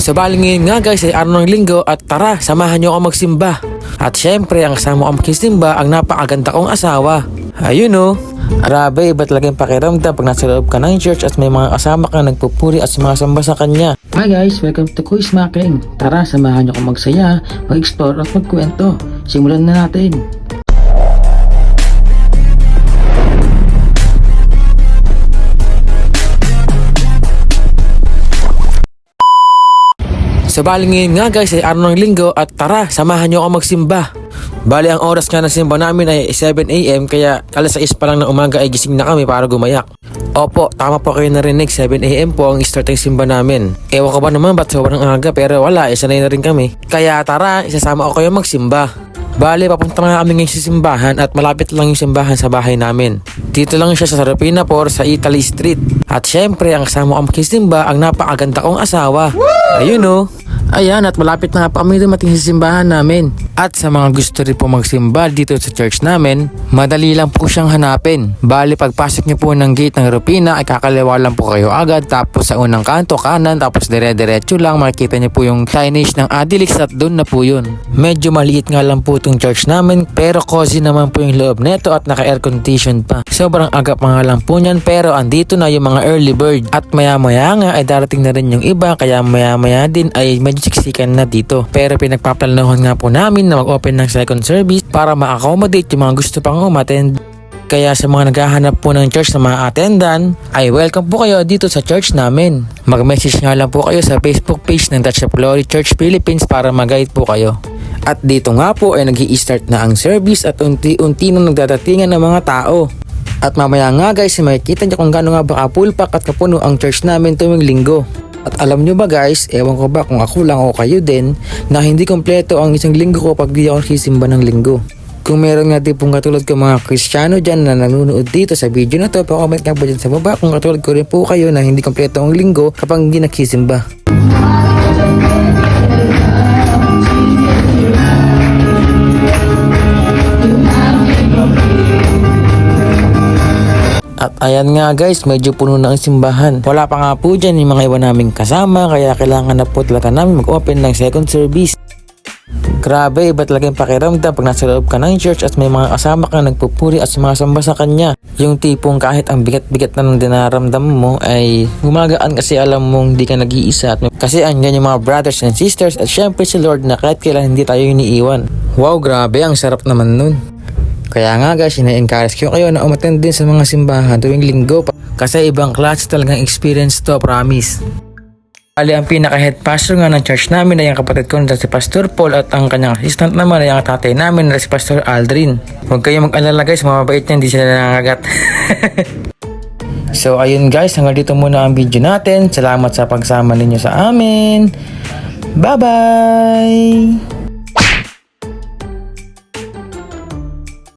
So bali ngayon nga guys ay araw ng linggo at tara, samahan nyo ako magsimba. At syempre ang kasama ko magsimba ang napakaganda kong asawa. Ayun o, grabe iba talagang pakiramdam pag nasa loob ka ng church at may mga kasama ka nagpupuri at sumasamba sa kanya. Hi guys, welcome to Kuy Smacking. Tara, samahan nyo akong magsaya, mag-explore at magkwento. Simulan na natin. So bali ngayon nga guys ay araw ng linggo at tara, samahan nyo ako magsimba. Bali ang oras nga ng simba namin ay 7 AM kaya alas 6 pa lang ng umaga ay gising na kami para gumayak. Opo, tama po kayo narinig, 7 AM po ang start ng simba namin. Ewan ko ba naman ba't sobrang aga pero wala, sanay na rin kami. Kaya tara, isasama ko kayo magsimba. Bali, papunta na kami ngayon sa simbahan at malapit lang yung simbahan sa bahay namin. Dito lang siya sa Sarapina Por sa Italy Street. At syempre, ang kasama ko magsimba ang napakaganda kong asawa. Ayun o. Ayan, at malapit na pa kami dumating sa simbahan namin. At sa mga gusto rin po magsimba dito sa church namin, madali lang po siyang hanapin. Bali, pagpasok niyo po ng gate ng Rupina ay kakaliwa lang po kayo agad. Tapos sa unang kanto, kanan, tapos dire-diretso lang. Makikita niyo po yung signage ng Adelix at doon na po yun. Medyo maliit nga lang po itong church namin, pero cozy naman po yung loob neto at naka-air condition pa. Sobrang agap nga lang po niyan, pero andito na yung mga early bird. At maya-maya nga ay darating na rin yung iba, kaya maya-maya din ay medyo siksikan na dito. Pero pinagpaplanuhan nga po namin na mag-open ng second service para ma-accommodate yung mga gusto pang umattend. Kaya sa mga naghahanap po ng church na mga attendan, ay welcome po kayo dito sa church namin. Mag-message nga lang po kayo sa Facebook page ng Touch of Glory Church Philippines para mag-guide po kayo. At dito nga po ay nag-i-start na ang service at unti-unti na nagdadatingan ng mga tao. At mamaya nga guys, makikita niyo kung gaano nga ba kapulpak at kapuno ang church namin tuwing linggo. At alam nyo ba guys, ewan ko ba kung ako lang o kayo din, na hindi kompleto ang isang linggo ko pag di ako sisimba ng linggo. Kung meron nga din pong katulad ko mga Kristiyano dyan na nanonood dito sa video na to, pa-comment nga po dyan sa baba kung katulad ko rin po kayo na hindi kompleto ang linggo kapag hindi nagsisimba. At ayan nga guys, medyo puno na ang simbahan. Wala pa nga po dyan yung mga iba naming kasama, kaya kailangan na po talaga namin mag-open ng second service. Grabe, iba talaga yung pakiramdam pag nasa loob ka ng church at may mga kasama ka nagpupuri at sumasamba sa kanya. Yung tipong kahit ang bigat-bigat na ng dinaramdam mo ay gumagaan kasi alam mong hindi ka nag-iisa. Kasi andyan yung mga brothers and sisters at syempre si Lord na kahit kailan hindi tayo iniiwan. Wow, grabe, ang sarap naman nun. Kaya nga guys, ina-encourage ko kayo na umattend din sa mga simbahan tuwing linggo kasi ibang klase talagang experience to, promise. Bali, ang pinaka-head pastor nga ng church namin ay ang kapatid ko na si Pastor Paul at ang kanyang assistant naman ay ang tatay namin na si Pastor Aldrin. Huwag kayo mag-alala guys, mababait niya, hindi sila nangangagat. So ayun guys, hanggang dito muna ang video natin. Salamat sa pagsama ninyo sa amin. Bye-bye!